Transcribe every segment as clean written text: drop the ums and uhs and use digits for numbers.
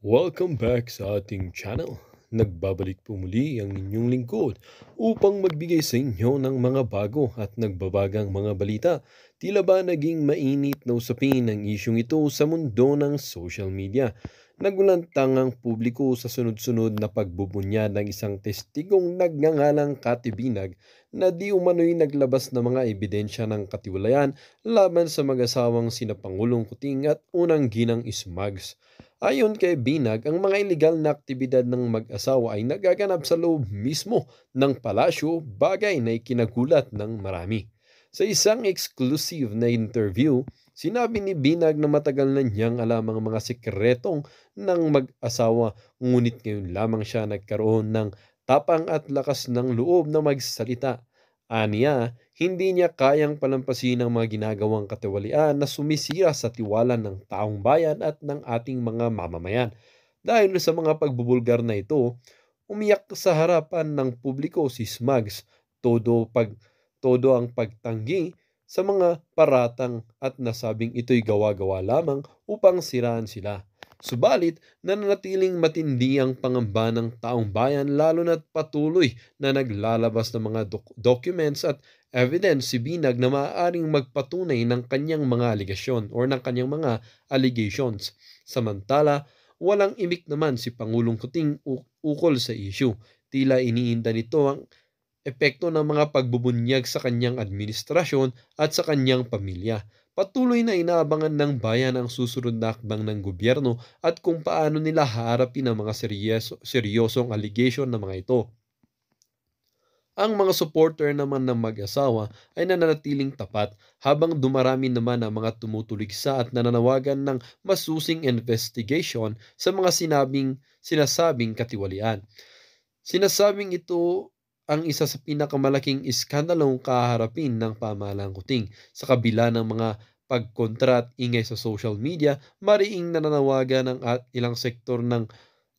Welcome back sa ating channel. Nagbabalik po muli ang inyong lingkod upang magbigay sa inyo ng mga bago at nagbabagang mga balita. Tila ba naging mainit na usapin ang isyong ito sa mundo ng social media? Nagulantang ang publiko sa sunod-sunod na pagbubunyad ng isang testigong nagngangalang Katibinag na di umano'y naglabas ng mga ebidensya ng katiwalayan laban sa mag-asawang sina Pangulong Kuting at unang ginang Ismags. Ayon kay Binag, ang mga ilegal na aktibidad ng mag-asawa ay nagaganap sa loob mismo ng palasyo, bagay na ikinagulat ng marami. Sa isang exclusive na interview, sinabi ni Binag na matagal na niyang alam ang mga sikretong ng mag-asawa, ngunit ngayon lamang siya nagkaroon ng tapang at lakas ng loob na magsalita. Aniya, hindi niya kayang palampasin ang mga ginagawang katiwalian na sumisira sa tiwala ng taong bayan at ng ating mga mamamayan. Dahil sa mga pagbubulgar na ito, umiyak sa harapan ng publiko si Smugs, todo, pag, todo ang pagtanggi sa mga paratang at nasabing ito'y gawa-gawa lamang upang siraan sila. Subalit, nananatiling matindi ang pangamba ng taong bayan lalo na't patuloy na naglalabas ng mga documents at evidence si Binag na maaaring magpatunay ng kanyang mga aligasyon or ng kanyang mga allegations. Samantala, walang imik naman si Pangulong Kuting ukol sa issue. Tila iniinda nito ang epekto ng mga pagbubunyag sa kanyang administrasyon at sa kanyang pamilya. Patuloy na inaabangan ng bayan ang susunod na hakbang ng gobyerno at kung paano nila haharapin ang mga seryosong allegation ng mga ito. Ang mga supporter naman ng mag-asawa ay nananatiling tapat habang dumarami naman ang mga tumutuligsa at nananawagan ng masusing investigation sa mga sinasabing katiwalian. Sinasabing ito ang isa sa pinakamalaking iskandalong kaharapin ng pamahalang kuting. Sa kabila ng mga pagkontra at ingay sa social media, mariing nananawagan ng ilang sektor ng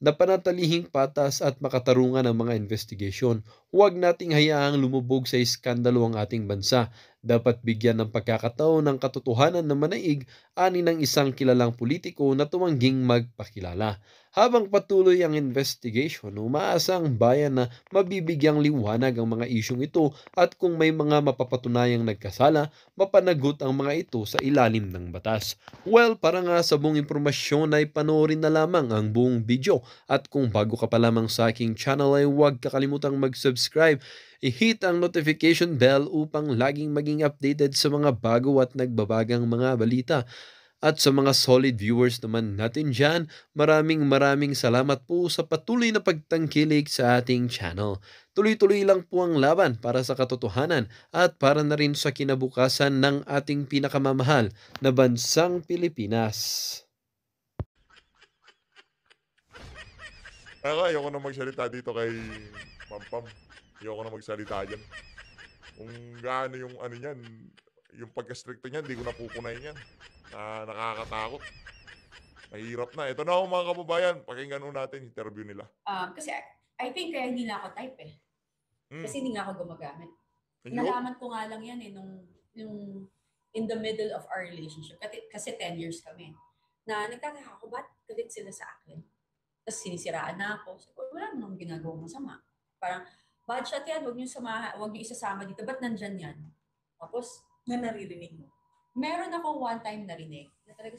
napanatilihing patas at makatarungan ang mga investigasyon. Huwag nating hayaang lumubog sa iskandalo ang ating bansa. Dapat bigyan ng pagkakataon ng katotohanan na manaig ani ng isang kilalang politiko na tumangging magpakilala. Habang patuloy ang investigation, umaasa ang bayan na mabibigyang liwanag ang mga isyong ito at kung may mga mapapatunayang nagkasala, mapanagot ang mga ito sa ilalim ng batas. Well, para nga sa buong impormasyon ay panoorin na lamang ang buong video at kung bago ka pa lamang sa aking channel ay huwag kakalimutang mag-subscribe, i-hit ang notification bell upang laging maging updated sa mga bago at nagbabagang mga balita. At sa mga solid viewers naman natin dyan, maraming maraming salamat po sa patuloy na pagtangkilik sa ating channel. Tuloy-tuloy lang po ang laban para sa katotohanan at para na rin sa kinabukasan ng ating pinakamamahal na bansang Pilipinas. Ayoko na magsalita dito kay Pampam. Ayoko na magsalita diyan. Kung gaano yung ano niyan, yung pagka-stricto niyan, di ko napupunayan yan. Nakakatakot. Mahirap na. Ito na ho mga kababayan, pakinggan ho natin yung interview nila. Kasi I think kaya hindi na ako type eh. Hmm, Kasi hindi nga ako gumagamit. ayun. Nalaman ko nga lang yan eh, nung in the middle of our relationship. Kasi 10 years kami. Na nagtataka ako, ba't galit sila sa akin? Tapos sinisiraan na ako. Sabi ko, wala namang ginagawang masama. Parang, bad shot yan, huwag niyo isasama dito. Ba't nandyan yan? Tapos, Na naririnig mo. meron ako one time narinig na talaga,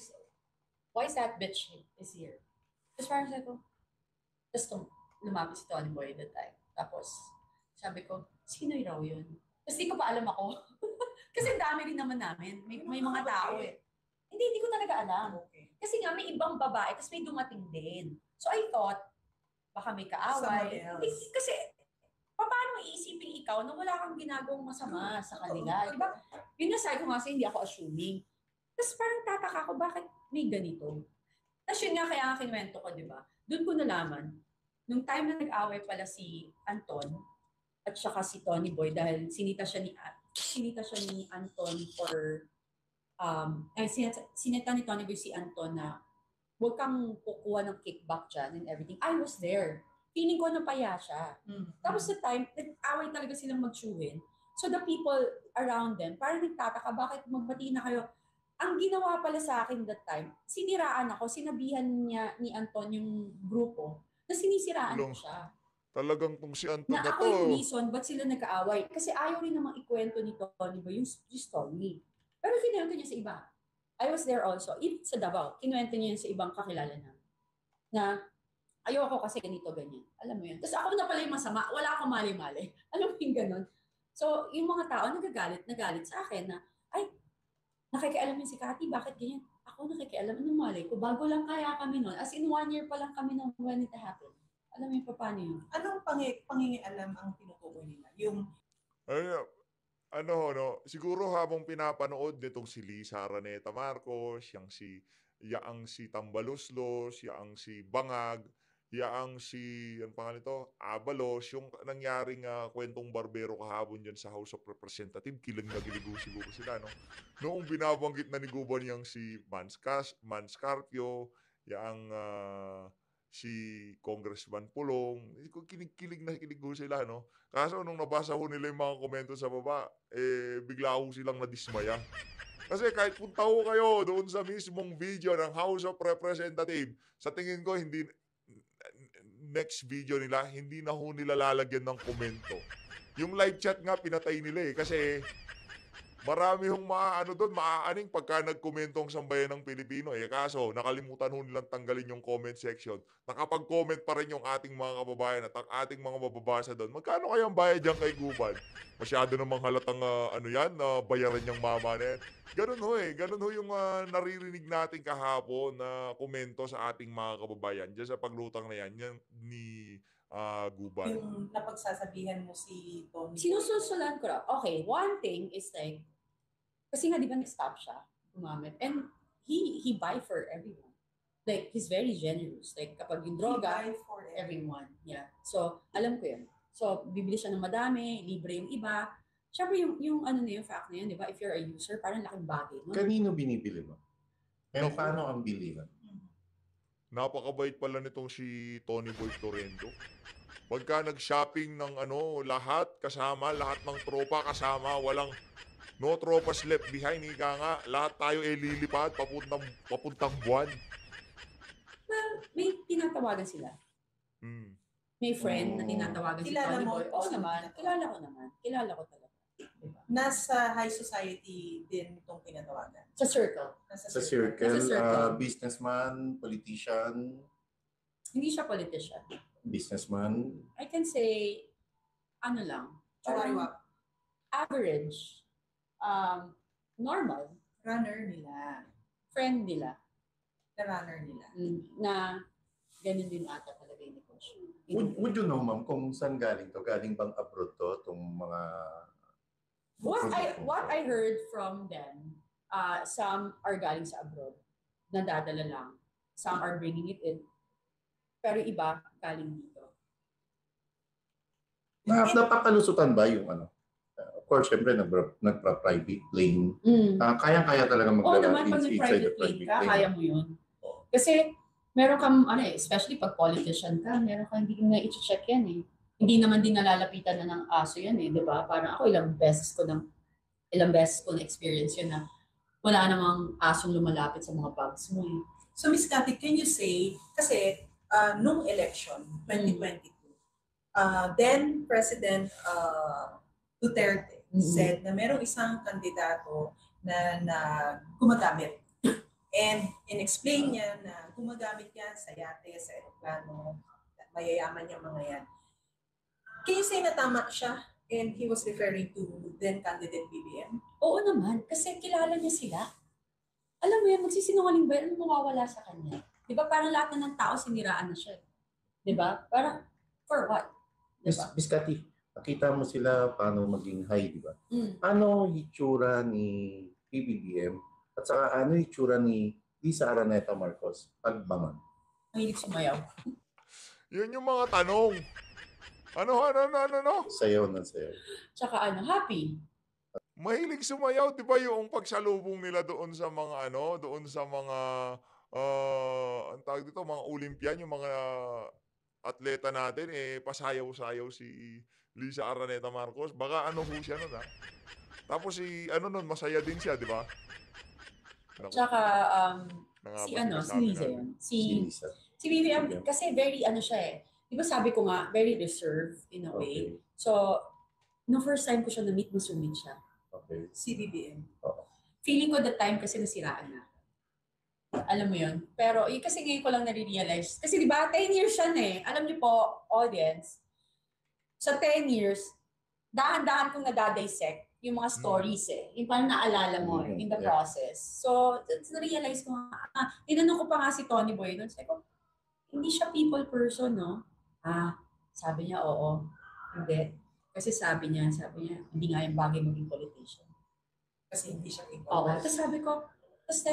why is that bitch is here? Tapos parang sabi ko, tapos lumapit si Tony Boy that time. Tapos, sabi ko, sino raw yun? Tapos di ko pa alam ako. Kasi dami rin naman namin. May mga tao eh. Hindi ko talaga alam. Okay. Kasi nga may ibang babae, tapos may dumating din. So I thought, baka may kaaway. Someone else. Kasi, paano iisipin ikaw na wala kang ginagawang masama sa kanila? Di ba? Yun na sabi ko nga hindi ako assuming. Tapos parang tataka ko, bakit may ganito? Tapos yun nga kaya kinuwento ko, di ba? Doon ko nalaman, nung time na nag-away pala si Anton at saka si Tony Boy dahil sinita siya ni Anton for sinita ni Tony Boy si Anton na huwag kang kukuha ng kickback dyan and everything. I was there. Feeling ko napaya siya. Tapos sa time, nag-away talaga silang magtsuhin. So the people around them, parang nagtataka, bakit magbati na kayo? ang ginawa pala sa akin that time, siniraan ako, sinabihan niya ni Anton yung grupo na sinisiraan ko Lo, siya. talagang tong si Anton Na na ako to. yung reason ba't sila nagkaaway. Kasi ayaw rin namang ikwento ni Tony ba yung story. Pero kinuwento niya sa iba. I was there also. Even sa Davao, kinuwento niya yun sa ibang kakilala na ayoko kasi ganito, ganyan. Alam mo yun. Tapos ako na pala yung masama. Wala akong mali-mali. Alam mo yung ganun. So, yung mga tao nagalit sa akin na, ay, nakikialam yun si Cathy, bakit ganyan? Ako nakikialam, anong malay ko? Bago lang kaya kami noon. As in 1 year pa lang kami nung when it happened. Alam mo yung paano yun? Anong pangingialam ang tinutukoy nila? Yung Ano, no, siguro habang pinapanood nitong si Lisa Araneta Marcos, yaang si Tambaloslos, yaang si Bangag, yaang si, ano pangalan nito, Abalos, yung nangyaring kwentong barbero kahapon dyan sa House of Representative, kilig na giligo siguro sila, no? Noong binabanggit na ni Guban yung si Manscarpio, yaang si Congressman Pulong, kilig na kiligo sila, no? Kaso nung nabasa ko nila yung mga komento sa baba, bigla ako silang nadismaya. Kasi kahit punta ko kayo doon sa mismong video ng House of Representative, sa tingin ko hindi next video nila, hindi na ho nila lalagyan ng komento. Yung live chat nga pinatay nila kasi marami hong doon, maaaning pagka nagkomento ang sambayan ng Pilipino. Kaso, nakalimutan ho nilang tanggalin yung comment section. Nakapag-comment pa rin yung ating mga kababayan at ang ating mga mababasa doon. Magkano kayang bayad dyan kay Guban? Masyado namang halatang bayaran niyang mama na yan. Ganun ho yung naririnig natin kahapon na komento sa ating mga kababayan. Diyan sa paglutang na yan ni Guban. yung napagsasabihan mo si Tony. Sinususulan ko lang. Okay, one thing is like, kasi nga di ba nag-stop siya gumamit. And he buy for everyone. Like, he's very generous. Like, kapag yung droga, He buy for everyone. Yeah. So, alam ko yun. So, bibili siya ng madami, libre yung iba. Siyempre, yung ano na yung fact na yun, di ba? If you're a user, parang laking bagay. No? Kanino binibili mo? Pero Naku. paano ang bilihan? Napakabait pala nitong si Tony Boy Torrendo. Pagka nag-shopping ng lahat kasama, lahat ng tropa kasama, walang no tropas left behind, ika nga, lahat tayo lilipad papuntang buwan. Well, may tinatawagan sila. May friend na tinatawagan si Kilala Tony mo? Boy. Oo naman. Kilala ko naman. Kilala ko talaga. Diba? Nasa high society din itong pinatawagan. Sa circle. Nasa Sa circle, Sa circle. businessman, politician, Hindi siya politician. businessman, I can say, ano lang, Chawariwa. average, normal, Runner nila. friend nila, Na runner nila. na ganun din ata talaga yung negosyo. would you know, ma'am, kung saan galing to? Galing bang abroad to? Itong mga... What I heard from them, some are galing sa abroad, nadadala lang. Some are bringing it in. Pero iba, galing dito. Napakalusutan ba yung of course, syempre, nagpa-private plane. Kaya-kaya talaga Oo naman, magdala pag may inside the private plane private ka, plane. kaya mo yun. Kasi, meron kang, especially pag politician ka, meron kang hindi na i-check yan eh. Hindi naman din nalalapitan na ng aso yan eh, di ba? Parang ako ilang beses ko na experience yun na wala namang asong lumalapit sa mga bags mo eh. So, Ms. Cathy, can you say, kasi nung election, 2022, then President Duterte said na merong isang kandidato na gumagamit. And in-explain niya na gumagamit yan sa yate, sa aeroplano, mayayaman yung mga yan. Can you say na tama siya? And he was referring to then candidate BBM? Oo naman, kasi kilala niya sila. Alam mo yan, magsisinungaling ba yan? Ano mawawala sa kanya? Di ba parang lahat na ng tao siniraan na siya. Di ba? Parang, for what? Di ba? Miss Cathy, nakita mo sila paano maging high, di ba? Mm. Ano itsura ni PBBM at saka ano itsura ni Lisa Araneta Marcos pagbangon? Mahilig sumayaw. Yun yung mga tanong. Ano? Sayaw ng sayaw. Tsaka happy. Mahilig sumayaw, di ba yung pagsalubong nila doon sa mga ang tawag dito, mga Olympian, yung mga atleta natin, pasayaw-sayaw si Lisa Araneta Marcos. Baka ho siya nun, ha? Tapos masaya din siya, di ba? Naku, Tsaka, na nga si ba ano, si sinasabi Liza natin? yun. Si Lisa. Si BBM, kasi very ano siya eh. Di ba sabi ko nga, very reserved in a way. Okay. So, no first time ko siya na-meet, masumit siya. Okay. Si BBM. Feeling ko the time kasi nasiraan na. Alam mo yun? Pero yun kasi ngayon ko lang nare-realize. Kasi di ba, 10 years siya na eh. Alam niyo po, audience, sa 10 years, dahan-dahan kong nadadissect yung mga stories eh. Yung parang naalala mo in the process. So, na-realize ko nga, tinanong ko pa nga si Tony Boy doon. Sabi ko, hindi siya people person, no? Sabi niya, oo. Hindi. Kasi sabi niya, hindi nga yung bagay maging politician. Kasi hindi siya people. Oo. Tapos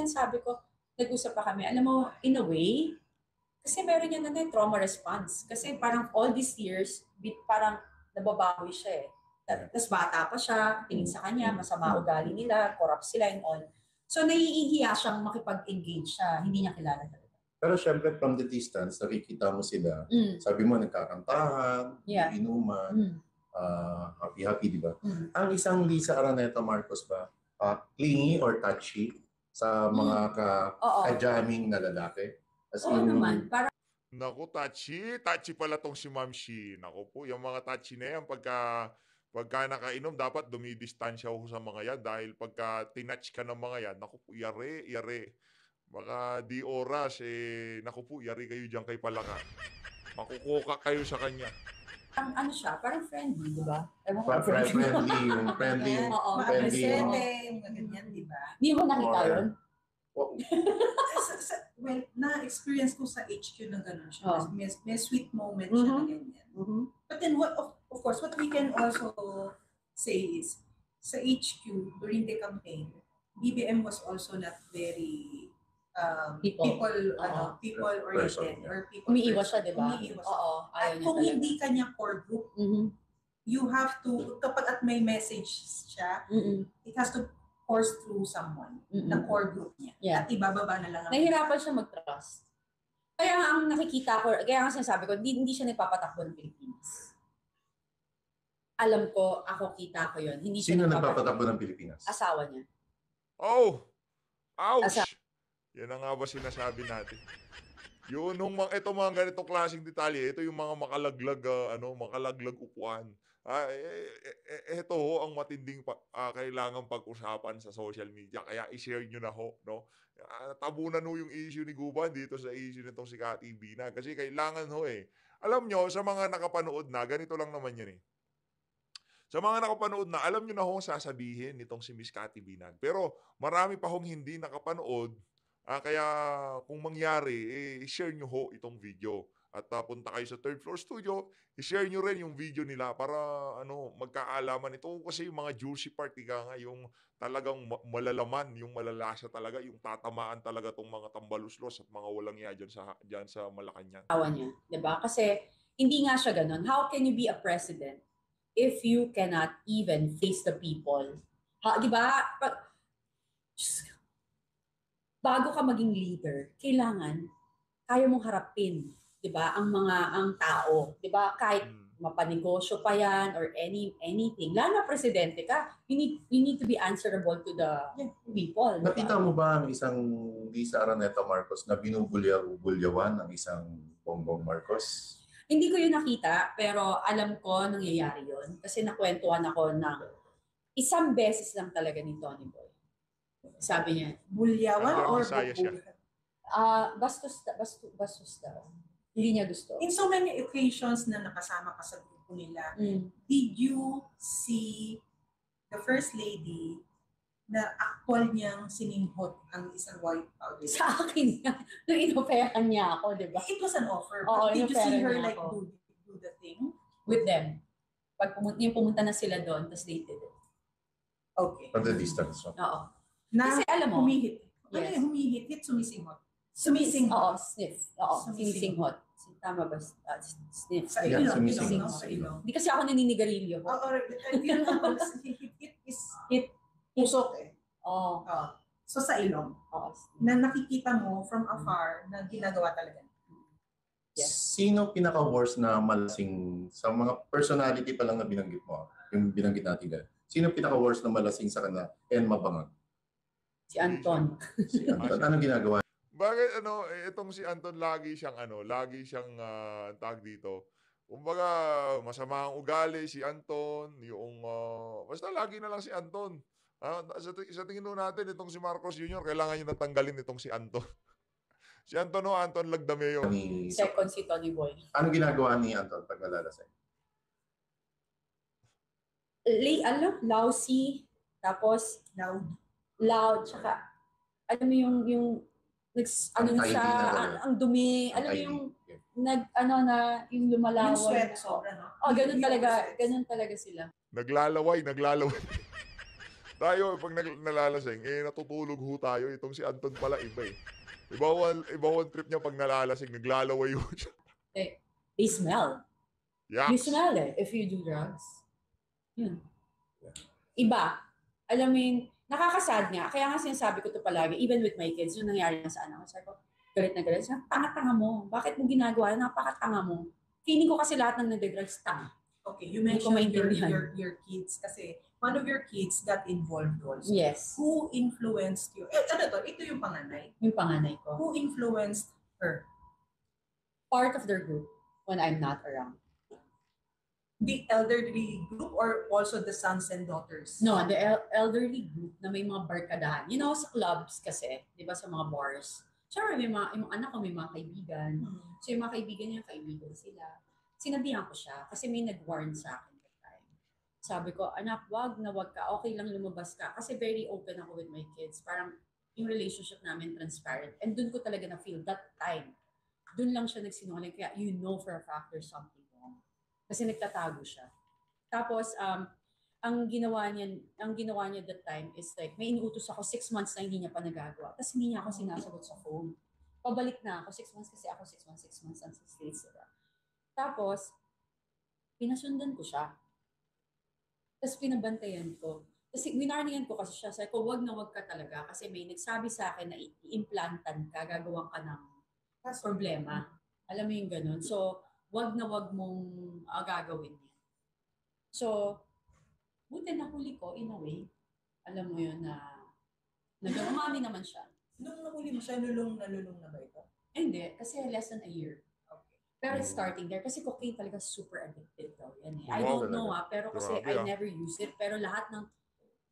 sabi ko, nag-usap pa kami, alam mo, in a way, kasi meron yan na trauma response. Kasi parang all these years, parang nababawi siya eh. Tapos bata pa siya, tingin sa kanya, masama ugali nila, corrupt sila and all. So naiihiya siyang makipag-engage siya, hindi niya kilala talaga. Pero syempre from the distance, nakikita mo sila. Sabi mo, nagkakantahan, inuman, happy-happy, di ba? Ang isang Lisa Araneta Marcos ba, clingy or touchy sa mga ka-jamming na lalaki? As Oo naman, parang Naku, touchy pala tong si Ma'am Shi. Naku po, yung mga touchy na yan, pagka nakainom, dapat dumidistansya ko sa mga yan dahil pagka tinatch ka ng mga yan, naku po, yare. Baka di oras, naku po, yari kayo dyan kay Palaka. Makukuka kayo sa kanya. ano siya, parang friendly, di ba? Ewan ko, Friendly, yung friendly. Oo, friendly. Maapesete, mga ganyan, di ba? Hindi mo nakita yun? Well, na-experience ko sa HQ ng gano'n siya. Oh. May sweet moment siya na ganyan. But then, of course, what we can also say is, sa HQ, during the campaign, BBM was also not very people-oriented or people. Umiiwas siya, di ba? Umiiwas. Oo, At kung hindi kanya core group, you have to, kapag at may message siya, it has to course through someone na core group niya. Yeah. At ibababa na lang. Nahihirapan siya mag-trust. Kaya nga ang nakikita ko, kaya nga sinasabi ko, hindi siya nagpapatakbo ng Pilipinas. Alam ko, ako kita ko yun. Hindi siya Sino nagpapatakbo ng Pilipinas? Asawa niya. Oh! Ouch! Yan na nga ba sinasabi natin? Yun, ito mga ganitong klaseng detalye, ito yung mga makalaglag upuan. Ito ho ang matinding kailangan pag-usapan sa social media. Kaya i-share nyo na ho, no? Tabunan ho yung issue ni Guban dito sa issue nitong si Kati Binag. Kasi kailangan ho Alam nyo, sa mga nakapanood na, ganito lang naman yan Sa mga nakapanood na, alam nyo na ho sasabihin nitong si Miss Kati Binag. Pero marami pa hong hindi nakapanood. Kaya kung mangyari, i-share nyo ho itong video. At punta kayo sa third floor studio, i-share nyo rin yung video nila para magkaalaman. Ito kasi yung mga juicy part, nga, yung talagang malalaman, yung malalasa talaga, yung tatamaan talaga tong mga tambaluslos at mga walang iya dyan sa Malacanang. Asawa niya, di ba? Kasi hindi nga siya ganun. How can you be a president if you cannot even face the people? Di ba? Bago ka maging leader, kailangan kaya mong harapin, 'di ba? Ang tao, 'di ba? Kahit mapanegosyo pa 'yan or anything. Lalo na presidente ka, you need to be answerable to the people. Nakita mo ba ang isang Lisa Araneta Marcos na binubulyawan ng isang Bongbong Marcos? Hindi ko 'yun nakita, pero alam ko nangyayari 'yun kasi nakwentuhan ako ng isang beses lang talaga ni Tony Boy. Sabi niya, bulyawan or Masaya siya. bastos daw. Hindi niya gusto. In so many occasions na nakasama ka sa grupo nila, did you see the First Lady na actual niyang sinimhot ang isang white powder? Sa akin, nung inoperan niya ako, di ba? It was an offer. Oo, But did you see her inoperan niya like ako. do the thing? With them. Pag pumunta na sila doon, tapos they did it. Okay. From the distance. No? Oo. Na Kasi alam mo, humihit. Ano yes. yung humihit? Sumisinghot. Oo, sniff. Oo, sinisinghot. Tama ba? Sniff. Sa Yeah, ilong. sumisinghot. Sa ilong. Hindi kasi ako naninigarilyo. Oo, hit is pusok eh. Oo. So sa ilong, Oo. na nakikita mo from afar na ginagawa talaga. Yes. Sino pinaka-worst na malasing sa mga personality pa lang na binanggit mo? Yung binanggit natin dahil. Sino pinaka-worst na malasing sa kanila and mabangag? Si Anton. Si Anton, anong ginagawa? Bakit itong si Anton lagi siyang tag dito. Kumbaga, masama ang ugali si Anton, yung basta lagi na lang si Anton. Sa tingin nun natin, itong si Marcos Jr., kailangan nyo nang tanggalin itong si Anton. Si Anton Anton Lagdameo. Second si Tony Boy. Anong ginagawa ni Anton pag nalalasing? Lousy, tapos loud, tsaka alam mo yung ang dumi, alam mo yung yung lumalawan. Yung sweat sobra, no? Ganun talaga sila. Naglalaway. Tayo, pag nalalasing, natutulog ho tayo. Itong si Anton pala, iba eh. Iba trip niya pag nalalasing, naglalaway ho siya. They smell. Yucks. You smell it if you do drugs. Yun. Iba. Alam mo yun, nakakasad nga. Kaya nga sinasabi ko to palagi, even with my kids, yung nangyari na sa anak ko. Sabi ko, galit na galit. Sabi, tanga-tanga mo. Bakit mo ginagawa? Napakatanga mo. Feeling ko kasi lahat ng nagde-drugs tanga. Okay, you mentioned your kids kasi one of your kids got involved also. Yes. Who influenced you? Ito yung panganay. Yung panganay ko. Who influenced her? Part of their group when I'm not around. The elderly group or also the sons and daughters? No, the elderly group na may mga barkadahan. You know, sa clubs kasi, di ba, sa mga bars. Sure, yung anak ko may mga kaibigan. So yung mga kaibigan niya, kaibigan sila. Sinabihan ko siya kasi may nag-warn sa akin that time. Sabi ko, anak, wag ka. Okay lang lumabas ka. Kasi very open ako with my kids. Parang yung relationship namin transparent. And dun ko talaga na-feel that time. Dun lang siya nagsinungaling. Kaya you know for a fact there's something wrong. Kasi nagtatago siya. Tapos, ang ginawa niya that time is like, may inuutos ako 6 months na hindi niya pa nagagawa. Tapos hindi niya ako sinasagot sa phone. Pabalik na ako 6 months kasi ako 6 months sa States, diba? Tapos, pinasundan ko siya. Tapos pinabantayan ko. Kasi winarningan ko kasi siya. Sabi ko, wag na wag ka talaga. Kasi may nagsabi sa akin na i-implantan ka, gagawan ka ng problema. Alam mo yung ganun. So, wag na wag mong gagawin yan. So, buti nahuli ko in a way. Alam mo yun na umami naman siya. Nung nahuli mo siya, nalulung na ba ito? Hindi, kasi less than a year. Pero it's starting there. Kasi cocaine talaga super addictive daw. Yan eh. I don't know pero kasi I never use it. Pero lahat ng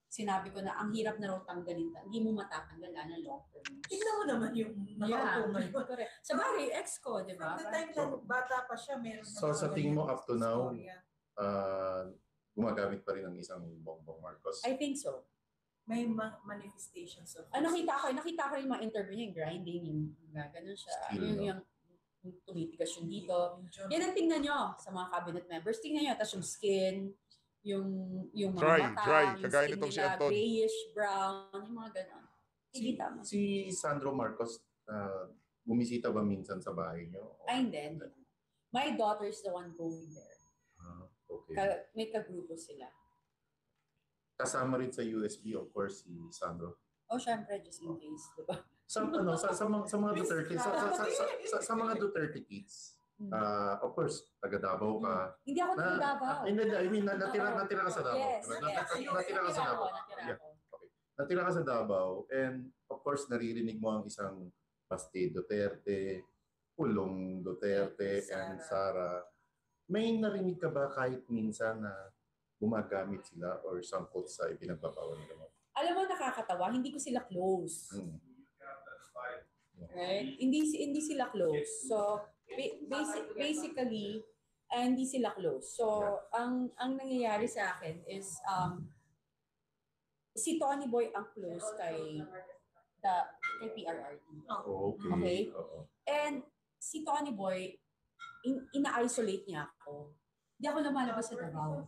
sinabi ko na ang hirap na raw tanggalin. Hindi mo matatanggal na long term. Tignan mo naman yung nakaupo ngayon. Correct. Sa bagay, ex ko, di ba? From the time na bata pa siya, meron So sa tingin mo up to now, gumagamit pa rin ng isang Bongbong Marcos? I think so. May manifestations of nakita ko yung mga interview niya, grinding, yung ganun siya. Yung tumitigas yung dito. Yan ang tingnan nyo sa mga cabinet members. Tingnan nyo, tapos yung skin, yung mga mata, yung skin nila, grayish, brown, yung mga ganon. Si Sandro Marcos, bumisita ba minsan sa bahay nyo? Ay, hindi. My daughter is the one going there. Okay. May kagrupo sila. Kasama rin sa USB, of course, si Sandro. Syempre, just in case, di ba? Sa mga Duterte, sa mga Duterte kids, of course, taga Davao ka. Hindi ako taga Davao. I mean, natira ka sa Davao. Yes. Natira ka sa Davao. Okay. Natira ka sa Davao, and of course, naririnig mo ang isang Baste Duterte, Pulong Duterte, and Sara. May narinig ka ba kahit minsan na gumagamit sila or sangkot sa ipinagbabawal nila? Alam mo, nakakatawa, hindi ko sila close. Right? Hindi sila close. So, basically, hindi sila close. So, ang nangyayari sa akin is, si Tony Boy ang close kay PRRD. Okay? And si Tony Boy, ina-isolate niya ako. Hindi ako lumalabas sa Davao.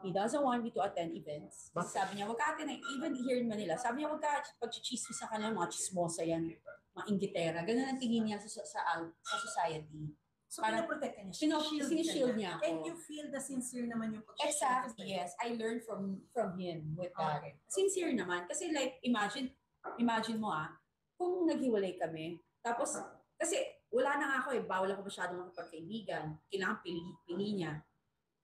He doesn't want me to attend events. Sabi niya, wag ka attend, even here in Manila, sabi niya, wag ka pag-chismis sa kanila, mga chismosa yan, mga inggitera. Ganun ang tingin niya sa society. So, pinaprotect ka niya. Sinishield niya ako. And you feel the sincere naman yung pag-shield. Exactly, yes. I learned from him with that. Okay. Sincere naman. Kasi like, imagine mo kung naghiwalay kami, tapos, kasi wala na nga ako bawal ako masyadong makapagkaibigan. Kailangan pili niya.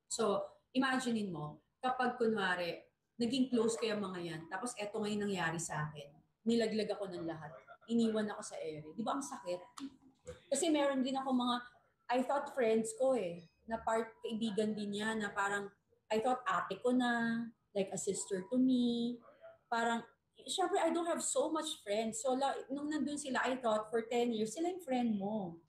So, imaginein mo, kapag kunwari, naging close kayo mga yan, tapos eto ngayon nangyari sa akin. nilaglag ako ng lahat. Iniwan ako sa ere. Di ba ang sakit? Kasi meron din ako mga, I thought friends ko na part kaibigan din niya, na parang, I thought ate ko na, like a sister to me. Parang, syempre, I don't have so much friends. So, nung nandun sila, I thought for 10 years, sila yung friend mo.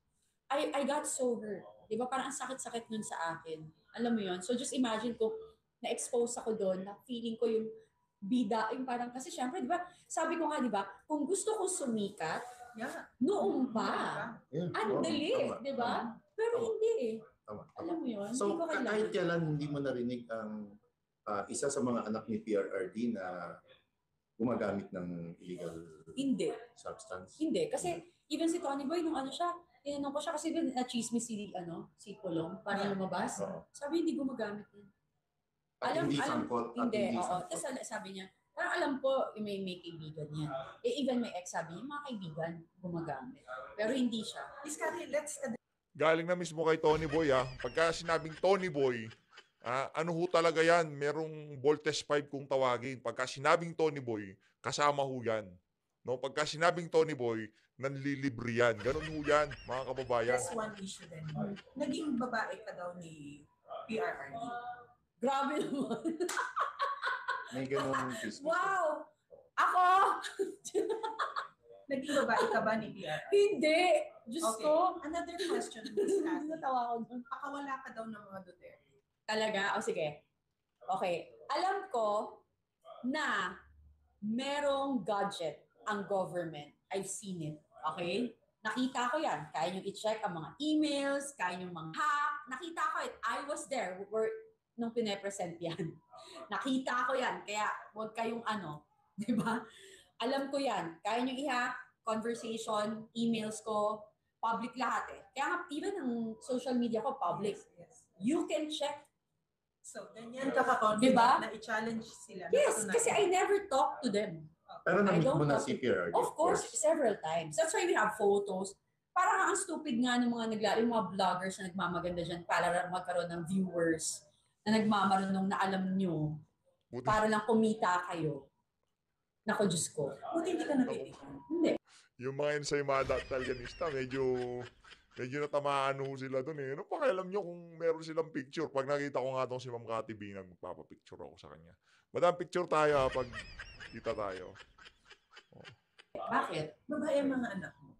I got so hurt. Di ba? Parang ang sakit-sakit nun sa akin. Alam mo yon. So, just imagine kung na-expose ako doon, na feeling ko yung bida, yung parang, kasi syempre, di ba, sabi ko nga, di ba, kung gusto ko sumikat, noong pa. Ang dali, di ba? Pero hindi Tama. Alam mo yun? So, hindi ko kahit kailan hindi mo narinig ang isa sa mga anak ni PRRD na gumagamit ng illegal substance? Hindi. Kasi even si Tony Boy, nung ano siya, tinanong ko siya kasi na-chismis si Pulong para lumabas. Sabi, hindi gumagamit yun. Hindi sangkot. Hindi, oo. Tapos sabi niya, parang alam po, may kaibigan niya. Even may ex, sabi niya, mga kaibigan gumagamit. Pero hindi siya. Miss Cathy, let's Galing na mismo kay Tony Boy Pagka sinabing Tony Boy, ano ho talaga yan? Merong voltage 5 kung tawagin. Pagka sinabing Tony Boy, kasama ho yan. No? Pagka sinabing Tony Boy, nanlilibre yan. Ganun ho yan, mga kababayan. That's one issue then. Naging babae ka daw ni PRRD. Grabe naman. May ganun business. Wow! Ako! Naging babae ka ba ni PRRD? Hindi! Diyos ko! Another question, Miss Cathy. Natawa ko doon. Pakawala ka daw ng mga Duterte. Talaga? O sige. Okay. Alam ko na merong gadget ang government. I've seen it. Okay? Nakita ko yan. Kaya nyo i-check ang mga emails, kaya nyo mga hack. Nakita ko it. I was there nung pine-present yan. Nakita ko yan. Kaya huwag kayong di ba? Alam ko yan. Kaya nyo i-hack, conversation, emails ko, public lahat Kaya nga, even ang social media ko, public. Yes. You can check. So, ganyan ka ka-confident Diba? na i-challenge sila. Yes, kasi I never talk to them. Pero I na-meet don't mo na talk si PRRD. Of course, several times. That's why we have photos. Parang ang stupid nga ng yung mga vloggers na nagmamaganda dyan para magkaroon ng viewers na nagmamarunong na alam nyo para lang kumita kayo. Nako, Diyos ko. Buti hindi ka nabibigyan. Hindi. Yung mga ensaymada at talganista, medyo natamaan ho sila doon Ano pakialam nyo kung meron silang picture? Pag nakita ko nga itong si Ma'am Cathy Binag, magpapapicture ako sa kanya. Madam, picture tayo pag kita tayo. Bakit? Babae ang mga anak mo.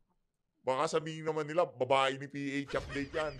Baka sabihin naman nila, babae ni PH update yan.